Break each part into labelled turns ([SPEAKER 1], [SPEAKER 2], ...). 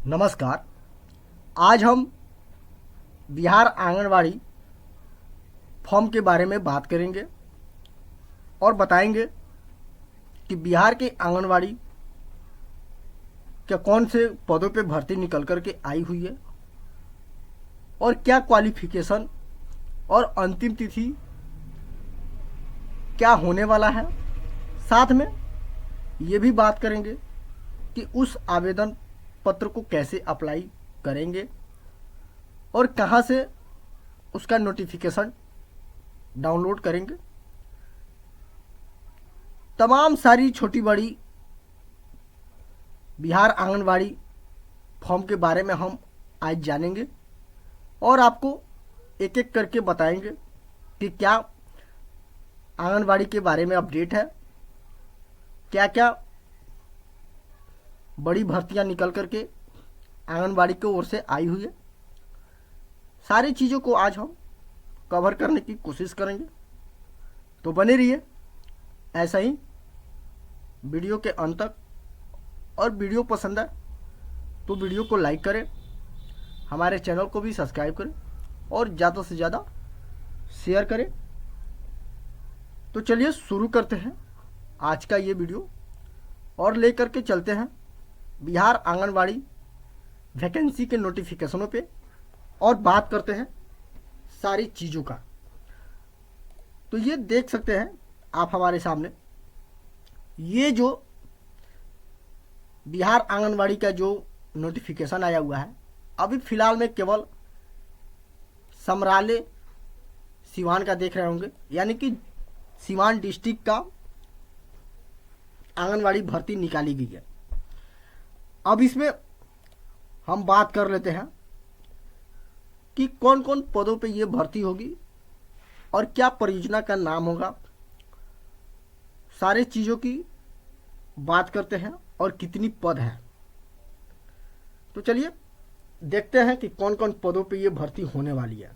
[SPEAKER 1] नमस्कार। आज हम बिहार आंगनवाड़ी फॉर्म के बारे में बात करेंगे और बताएंगे कि बिहार के आंगनवाड़ी क्या कौन से पदों पे भर्ती निकल कर के आई हुई है और क्या क्वालिफिकेशन और अंतिम तिथि क्या होने वाला है। साथ में ये भी बात करेंगे कि उस आवेदन पत्र को कैसे अप्लाई करेंगे और कहाँ से उसका नोटिफिकेशन डाउनलोड करेंगे। तमाम सारी छोटी बड़ी बिहार आंगनवाड़ी फॉर्म के बारे में हम आज जानेंगे और आपको एक एक करके बताएंगे कि क्या आंगनवाड़ी के बारे में अपडेट है, क्या क्या बड़ी भर्तियां निकल करके आंगनबाड़ी की ओर से आई हुई है। सारी चीज़ों को आज हम कवर करने की कोशिश करेंगे, तो बने रहिए ऐसा ही वीडियो के अंत तक। और वीडियो पसंद है तो वीडियो को लाइक करें, हमारे चैनल को भी सब्सक्राइब करें और ज़्यादा से ज़्यादा शेयर करें। तो चलिए शुरू करते हैं आज का ये वीडियो और लेकर के चलते हैं बिहार आंगनवाड़ी वैकेंसी के नोटिफिकेशनों पे और बात करते हैं सारी चीज़ों का। तो ये देख सकते हैं आप हमारे सामने, ये जो बिहार आंगनवाड़ी का जो नोटिफिकेशन आया हुआ है, अभी फ़िलहाल में केवल समराले सिवान का देख रहे होंगे, यानी कि सिवान डिस्ट्रिक्ट का आंगनवाड़ी भर्ती निकाली गई है। अब इसमें हम बात कर लेते हैं कि कौन कौन पदों पे ये भर्ती होगी और क्या परियोजना का नाम होगा। सारे चीज़ों की बात करते हैं और कितनी पद है। तो चलिए देखते हैं कि कौन कौन पदों पे ये भर्ती होने वाली है।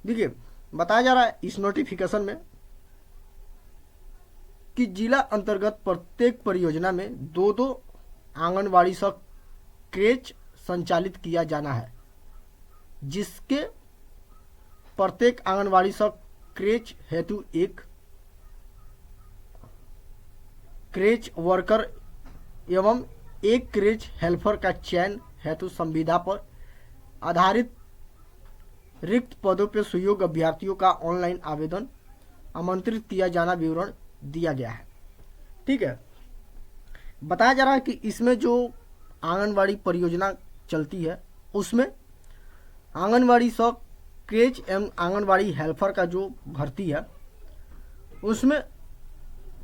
[SPEAKER 1] देखिए, बताया जा रहा है इस नोटिफिकेशन में कि जिला अंतर्गत प्रत्येक परियोजना में दो दो आंगनवाड़ी सह क्रेच संचालित किया जाना है, जिसके प्रत्येक आंगनवाड़ी सह क्रेच हेतु एक क्रेच वर्कर एवं एक क्रेच हेल्पर का चयन हेतु संविदा पर आधारित रिक्त पदों पर सुयोग्य अभ्यर्थियों का ऑनलाइन आवेदन आमंत्रित किया जाना विवरण दिया गया है। ठीक है, बताया जा रहा है कि इसमें जो आंगनवाड़ी परियोजना चलती है उसमें आंगनवाड़ी सह क्रेच एवं आंगनवाड़ी हेल्पर का जो भर्ती है उसमें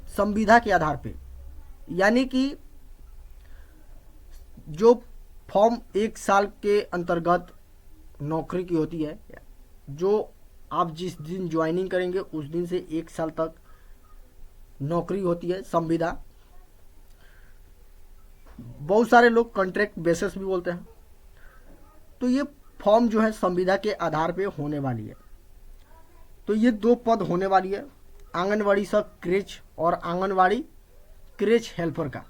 [SPEAKER 1] संविदा के आधार पे, यानी कि जो फॉर्म 1 साल के अंतर्गत नौकरी की होती है, जो आप जिस दिन ज्वाइनिंग करेंगे उस दिन से 1 साल तक नौकरी होती है संविदा। बहुत सारे लोग कॉन्ट्रैक्ट बेसिस भी बोलते हैं। तो ये फॉर्म जो है संविदा के आधार पे होने वाली है। तो ये 2 पद होने वाली है, आंगनवाड़ी सह क्रेच और आंगनवाड़ी क्रेच हेल्पर का।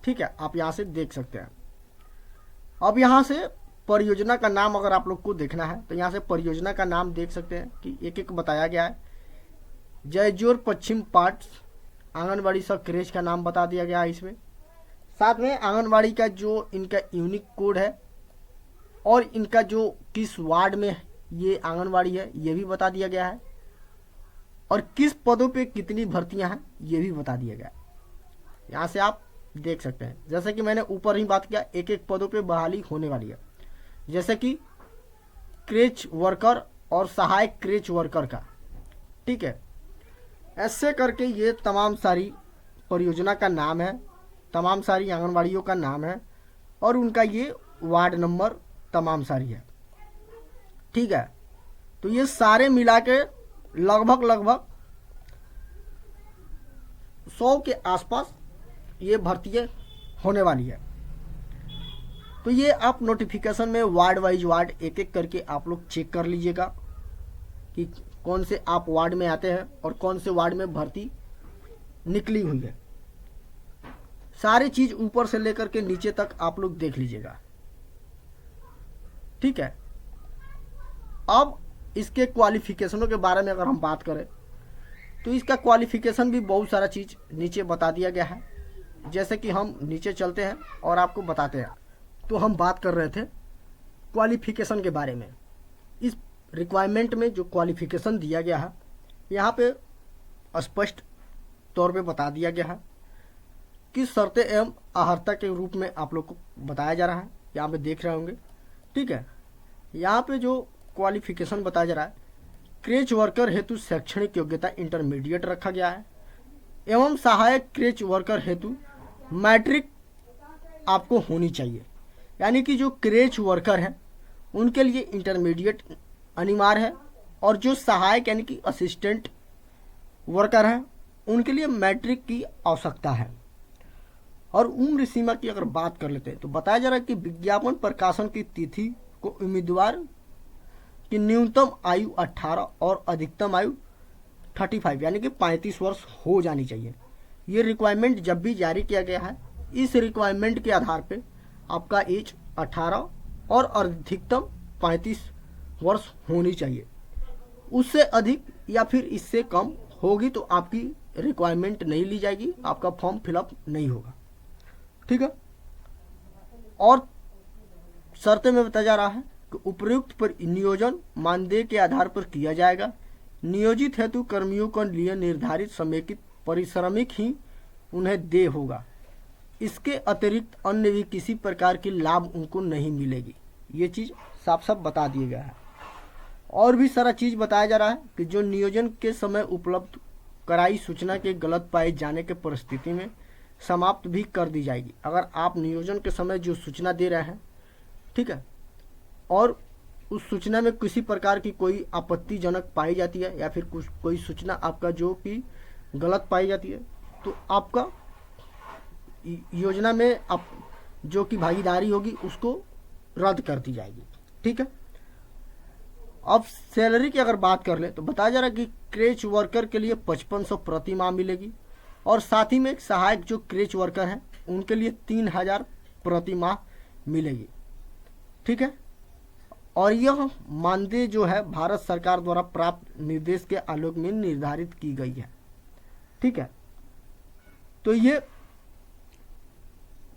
[SPEAKER 1] ठीक है, आप यहाँ से देख सकते हैं। अब यहाँ से परियोजना का नाम अगर आप लोग को देखना है तो यहाँ से परियोजना का नाम देख सकते हैं कि एक एक बताया गया है। जयजोर पश्चिम पार्ट आंगनवाड़ी सह क्रेच का नाम बता दिया गया है इसमें। साथ में आंगनवाड़ी का जो इनका यूनिक कोड है और इनका जो किस वार्ड में ये आंगनवाड़ी है ये भी बता दिया गया है और किस पदों पे कितनी भर्तियां हैं ये भी बता दिया गया है। यहाँ से आप देख सकते हैं, जैसे कि मैंने ऊपर ही बात किया, एक एक पदों पे बहाली होने वाली है, जैसे कि क्रेच वर्कर और सहायक क्रेच वर्कर का। ठीक है, ऐसे करके ये तमाम सारी परियोजना का नाम है, तमाम सारी आंगनवाड़ियों का नाम है और उनका ये वार्ड नंबर तमाम सारी है। ठीक है, तो ये सारे मिला के लगभग 100 के आसपास ये भर्तियाँ होने वाली है। तो ये आप नोटिफिकेशन में वार्ड वाइज वार्ड एक एक करके आप लोग चेक कर लीजिएगा कि कौन से आप वार्ड में आते हैं और कौन से वार्ड में भर्ती निकली हुई है। सारी चीज ऊपर से लेकर के नीचे तक आप लोग देख लीजिएगा, ठीक है। अब इसके क्वालिफिकेशनों के बारे में अगर हम बात करें तो इसका क्वालिफिकेशन भी बहुत सारा चीज नीचे बता दिया गया है। जैसे कि हम नीचे चलते हैं और आपको बताते हैं। तो हम बात कर रहे थे क्वालिफिकेशन के बारे में। इस रिक्वायरमेंट में जो क्वालिफिकेशन दिया गया है यहाँ पे स्पष्ट तौर पे बता दिया गया है कि शर्तें एवं अहर्ता के रूप में आप लोग को बताया जा रहा है, यहाँ पे देख रहे होंगे, ठीक है। यहाँ पे जो क्वालिफिकेशन बताया जा रहा है, क्रेच वर्कर हेतु शैक्षणिक योग्यता इंटरमीडिएट रखा गया है एवं सहायक क्रेच वर्कर हेतु मैट्रिक आपको होनी चाहिए। यानी कि जो क्रेच वर्कर हैं उनके लिए इंटरमीडिएट अनिवार्य है और जो सहायक यानी कि असिस्टेंट वर्कर हैं उनके लिए मैट्रिक की आवश्यकता है। और उम्र सीमा की अगर बात कर लेते हैं तो बताया जा रहा है कि विज्ञापन प्रकाशन की तिथि को उम्मीदवार की न्यूनतम आयु 18 और अधिकतम आयु 35 यानी कि 35 वर्ष हो जानी चाहिए। ये रिक्वायरमेंट जब भी जारी किया गया है, इस रिक्वायरमेंट के आधार पे आपका एज 18 और अधिकतम 35 वर्ष होनी चाहिए। उससे अधिक या फिर इससे कम होगी तो आपकी रिक्वायरमेंट नहीं ली जाएगी, आपका फॉर्म फिलअप नहीं होगा, ठीक है। और शर्तें में बताया जा रहा है कि उपयुक्त पर नियोजन मानदेय के आधार पर किया जाएगा। नियोजित हेतु कर्मियों के लिए निर्धारित समेकित पारिश्रमिक ही उन्हें देय होगा। इसके अतिरिक्त अन्य भी किसी प्रकार की लाभ उनको नहीं मिलेगी। ये चीज़ साफ साफ बता दिया गया है। और भी सारा चीज़ बताया जा रहा है कि जो नियोजन के समय उपलब्ध कराई सूचना के गलत पाए जाने के परिस्थिति में समाप्त भी कर दी जाएगी। अगर आप नियोजन के समय जो सूचना दे रहे हैं, ठीक है, और उस सूचना में किसी प्रकार की कोई आपत्तिजनक पाई जाती है या फिर कुछ कोई सूचना आपका जो कि गलत पाई जाती है तो आपका योजना में आप जो कि भागीदारी होगी उसको रद्द कर दी जाएगी, ठीक है। अब सैलरी की अगर बात कर ले तो बताया जा रहा है कि क्रेच वर्कर के लिए 5500 प्रति माह मिलेगी और साथ ही में एक सहायक जो क्रेच वर्कर हैं उनके लिए 3000 प्रति माह मिलेगी, ठीक है। और यह मानदेय जो है भारत सरकार द्वारा प्राप्त निर्देश के आलोक में निर्धारित की गई है, ठीक है। तो ये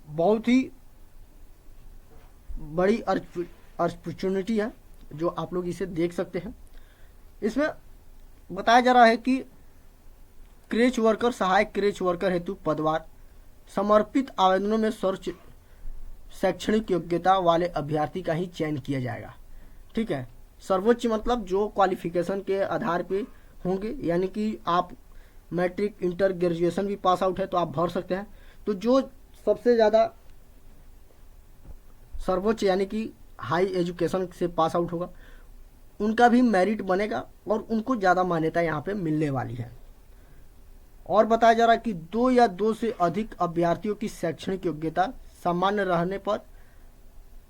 [SPEAKER 1] बहुत ही बड़ी अपॉर्चुनिटी है जो आप लोग इसे देख सकते हैं। इसमें बताया जा रहा है कि क्रेच वर्कर सहायक क्रेच वर्कर हेतु पदवार समर्पित आवेदनों में सर्च शैक्षणिक योग्यता वाले अभ्यर्थी का ही चयन किया जाएगा, ठीक है। सर्वोच्च मतलब जो क्वालिफिकेशन के आधार पे होंगे, यानी कि आप मैट्रिक इंटर ग्रेजुएशन भी पास आउट है तो आप भर सकते हैं। तो जो सबसे ज़्यादा सर्वोच्च यानी कि हाई एजुकेशन से पास आउट होगा उनका भी मेरिट बनेगा और उनको ज़्यादा मान्यता यहाँ पे मिलने वाली है। और बताया जा रहा है कि 2 या 2 से अधिक अभ्यर्थियों की शैक्षणिक योग्यता सामान्य रहने पर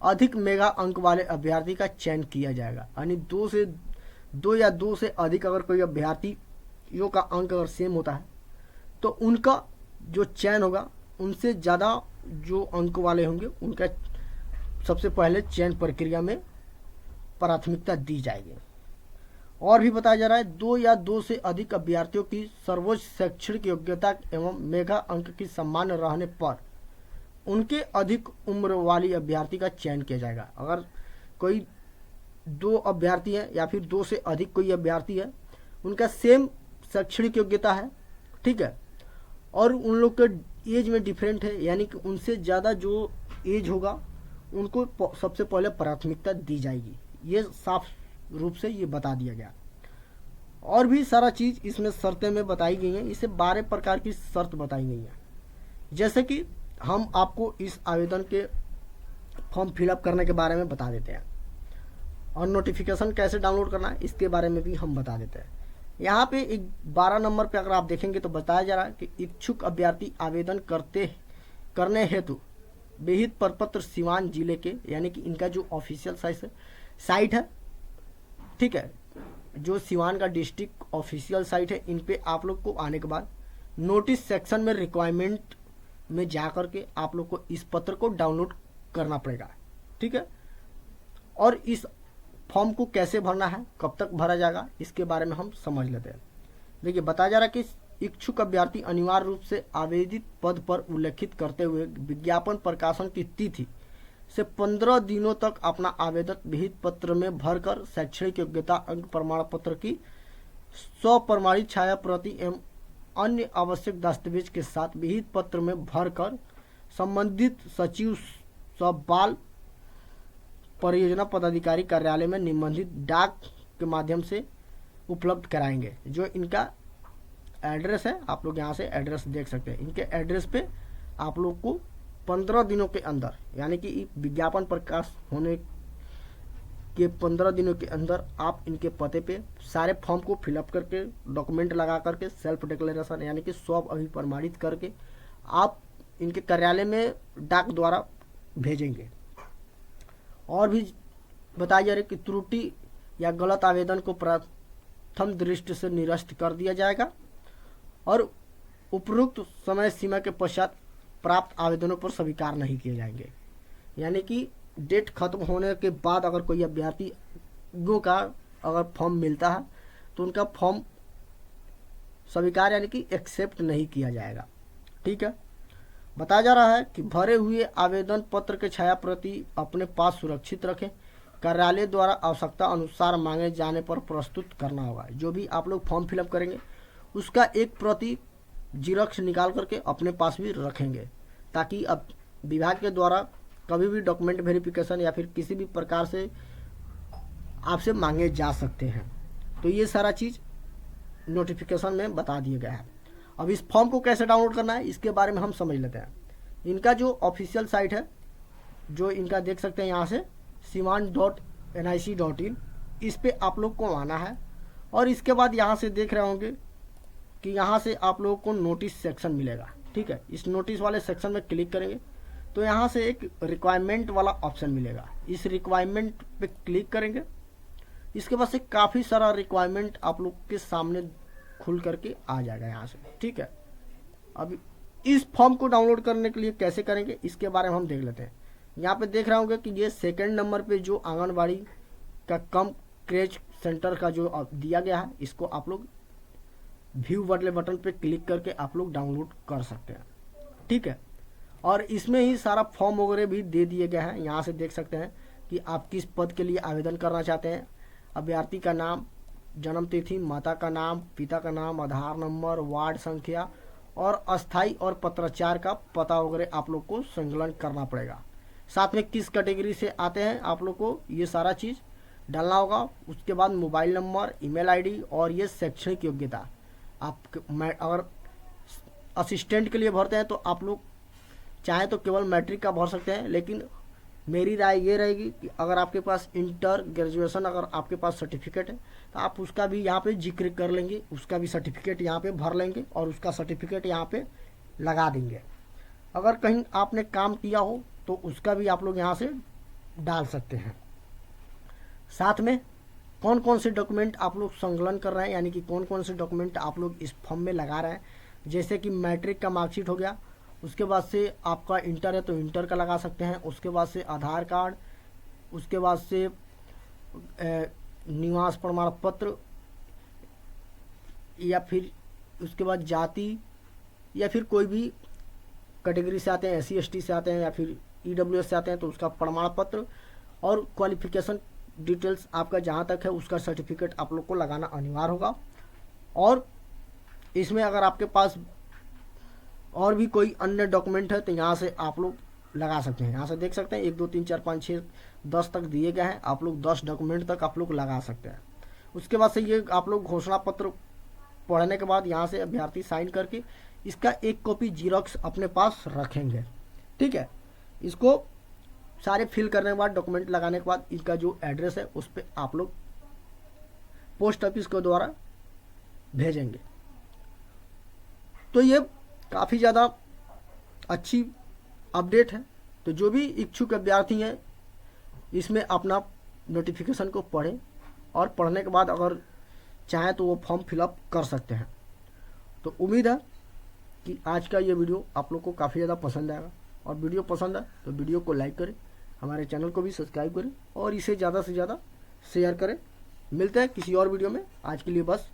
[SPEAKER 1] अधिक मेगा अंक वाले अभ्यर्थी का चयन किया जाएगा। यानी 2 या 2 से अधिक अगर कोई अभ्यर्थियों का अंक अगर सेम होता है तो उनका जो चयन होगा उनसे ज़्यादा जो अंक वाले होंगे उनका सबसे पहले चयन प्रक्रिया में प्राथमिकता दी जाएगी। और भी बताया जा रहा है 2 या 2 से अधिक अभ्यर्थियों की सर्वोच्च शैक्षणिक योग्यता एवं मेगा अंक की सामान्य रहने पर उनके अधिक उम्र वाली अभ्यर्थी का चयन किया जाएगा। अगर कोई 2 अभ्यर्थी है या फिर 2 से अधिक कोई अभ्यर्थी है उनका सेम शैक्षणिक योग्यता है, ठीक है, और उन लोग के एज में डिफरेंट है, यानी कि उनसे ज़्यादा जो एज होगा उनको सबसे पहले प्राथमिकता दी जाएगी। ये साफ रूप से ये बता दिया गया। और भी सारा चीज़ इसमें शर्तें में बताई गई हैं। इसे 12 प्रकार की शर्त बताई गई हैं। जैसे कि हम आपको इस आवेदन के फॉर्म फिलअप करने के बारे में बता देते हैं और नोटिफिकेशन कैसे डाउनलोड करना है इसके बारे में भी हम बता देते हैं। यहाँ पे एक 12 नंबर पे अगर आप देखेंगे तो बताया जा रहा है कि इच्छुक अभ्यर्थी आवेदन करने हेतु विहित प्रपत्र सिवान जिले के, यानी कि इनका जो ऑफिशियल साइट है, ठीक है, जो सिवान का डिस्ट्रिक्ट ऑफिशियल साइट है, इन पे आप लोग को आने के बाद नोटिस सेक्शन में रिक्वायरमेंट में जा कर के आप लोग को इस पत्र को डाउनलोड करना पड़ेगा, ठीक है। और इस फॉर्म को कैसे भरना है, कब तक भरा जाएगा, इसके बारे में हम समझ लेते हैं। देखिए बताया जा रहा है कि इच्छुक अभ्यर्थी अनिवार्य रूप से आवेदित पद पर उल्लेखित करते हुए विज्ञापन प्रकाशन की तिथि से 15 दिनों तक अपना आवेदन विहित पत्र में भरकर शैक्षणिक योग्यता अंक प्रमाण पत्र की स्वप्रमाणित छाया प्रति एवं अन्य आवश्यक दस्तावेज के साथ विहित पत्र में भरकर संबंधित सचिव सह बाल परियोजना पदाधिकारी कार्यालय में निबंधित डाक के माध्यम से उपलब्ध कराएंगे। जो इनका एड्रेस है, आप लोग यहाँ से एड्रेस देख सकते हैं। इनके एड्रेस पे आप लोग को 15 दिनों के अंदर, यानी कि विज्ञापन प्रकाश होने के 15 दिनों के अंदर आप इनके पते पे सारे फॉर्म को फिलअप करके, डॉक्यूमेंट लगा करके, सेल्फ डिक्लेरेशन यानी कि स्व अभिप्रमाणित करके आप इनके कार्यालय में डाक द्वारा भेजेंगे। और भी बताया जा रहा है कि त्रुटि या गलत आवेदन को प्रथम दृष्टि से निरस्त कर दिया जाएगा और उपरोक्त समय सीमा के पश्चात प्राप्त आवेदनों पर स्वीकार नहीं किए जाएंगे। यानी कि डेट खत्म होने के बाद अगर कोई अभ्यर्थियों का अगर फॉर्म मिलता है तो उनका फॉर्म स्वीकार यानी कि एक्सेप्ट नहीं किया जाएगा, ठीक है। बताया जा रहा है कि भरे हुए आवेदन पत्र के छाया प्रति अपने पास सुरक्षित रखें। कार्यालय द्वारा आवश्यकता अनुसार मांगे जाने पर प्रस्तुत करना होगा। जो भी आप लोग फॉर्म फिलअप करेंगे उसका एक प्रति जीरोक्स निकाल करके अपने पास भी रखेंगे, ताकि अब विभाग के द्वारा कभी भी डॉक्यूमेंट वेरिफिकेशन या फिर किसी भी प्रकार से आपसे मांगे जा सकते हैं। तो ये सारा चीज़ नोटिफिकेशन में बता दिया गया है। अब इस फॉर्म को कैसे डाउनलोड करना है इसके बारे में हम समझ लेते हैं। इनका जो ऑफिशियल साइट है, जो इनका देख सकते हैं यहाँ से siman.nic.in, इस पे आप लोग को आना है। और इसके बाद यहाँ से देख रहे होंगे कि यहाँ से आप लोगों को नोटिस सेक्शन मिलेगा, ठीक है। इस नोटिस वाले सेक्शन में क्लिक करेंगे तो यहाँ से एक रिक्वायरमेंट वाला ऑप्शन मिलेगा। इस रिक्वायरमेंट पे क्लिक करेंगे, इसके बाद से काफ़ी सारा रिक्वायरमेंट आप लोग के सामने खुल करके आ जाएगा यहाँ से, ठीक है। अब इस फॉर्म को डाउनलोड करने के लिए कैसे करेंगे इसके बारे में हम देख लेते हैं। यहाँ पे देख रहे होंगे कि ये सेकंड नंबर पे जो आंगनबाड़ी का कम क्रेज सेंटर का जो दिया गया है, इसको आप लोग व्यू वाले बटन पे क्लिक करके आप लोग डाउनलोड कर सकते हैं, ठीक है। और इसमें ही सारा फॉर्म वगैरह भी दे दिए गए हैं। यहाँ से देख सकते हैं कि आप किस पद के लिए आवेदन करना चाहते हैं। अभ्यर्थी का नाम, जन्म तिथि, माता का नाम, पिता का नाम, आधार नंबर, वार्ड संख्या और अस्थाई और पत्राचार का पता वगैरह आप लोग को संकलन करना पड़ेगा। साथ में किस कैटेगरी से आते हैं आप लोग को ये सारा चीज़ डालना होगा। उसके बाद मोबाइल नंबर, ईमेल आईडी और ये शैक्षणिक योग्यता। आप अगर असिस्टेंट के लिए भरते हैं तो आप लोग चाहे तो केवल मैट्रिक का भर सकते हैं, लेकिन मेरी राय ये रहेगी कि अगर आपके पास इंटर ग्रेजुएशन अगर आपके पास सर्टिफिकेट है तो आप उसका भी यहाँ पे जिक्र कर लेंगे, उसका भी सर्टिफिकेट यहाँ पे भर लेंगे और उसका सर्टिफिकेट यहाँ पे लगा देंगे। अगर कहीं आपने काम किया हो तो उसका भी आप लोग यहाँ से डाल सकते हैं। साथ में कौन कौन से डॉक्यूमेंट आप लोग संकलन कर रहे हैं, यानी कि कौन कौन से डॉक्यूमेंट आप लोग इस फॉर्म में लगा रहे हैं। जैसे कि मैट्रिक का मार्कशीट हो गया, उसके बाद से आपका इंटर है तो इंटर का लगा सकते हैं, उसके बाद से आधार कार्ड, उसके बाद से निवास प्रमाण पत्र, या फिर उसके बाद जाति, या फिर कोई भी कैटेगरी से आते हैं, SC ST से आते हैं या फिर EWS से आते हैं तो उसका प्रमाण पत्र और क्वालिफिकेशन डिटेल्स आपका जहाँ तक है उसका सर्टिफिकेट आप लोग को लगाना अनिवार्य होगा। और इसमें अगर आपके पास और भी कोई अन्य डॉक्यूमेंट है तो यहाँ से आप लोग लगा सकते हैं। यहाँ से देख सकते हैं 1 2 3 4 5 6 10 तक दिए गए हैं, आप लोग 10 डॉक्यूमेंट तक आप लोग लगा सकते हैं। उसके बाद से ये आप लोग घोषणा पत्र पढ़ने के बाद यहाँ से अभ्यर्थी साइन करके इसका एक कॉपी जीरोक्स अपने पास रखेंगे, ठीक है। इसको सारे फिल करने के बाद, डॉक्यूमेंट लगाने के बाद इनका जो एड्रेस है उस पर आप लोग पोस्ट ऑफिस के द्वारा भेजेंगे। तो ये काफ़ी ज़्यादा अच्छी अपडेट है। तो जो भी इच्छुक अभ्यर्थी हैं इसमें अपना नोटिफिकेशन को पढ़ें और पढ़ने के बाद अगर चाहें तो वो फॉर्म फिलअप कर सकते हैं। तो उम्मीद है कि आज का ये वीडियो आप लोग को काफ़ी ज़्यादा पसंद आएगा, और वीडियो पसंद आए तो वीडियो को लाइक करें, हमारे चैनल को भी सब्सक्राइब करें और इसे ज़्यादा से ज़्यादा शेयर करें। मिलते हैं किसी और वीडियो में, आज के लिए बस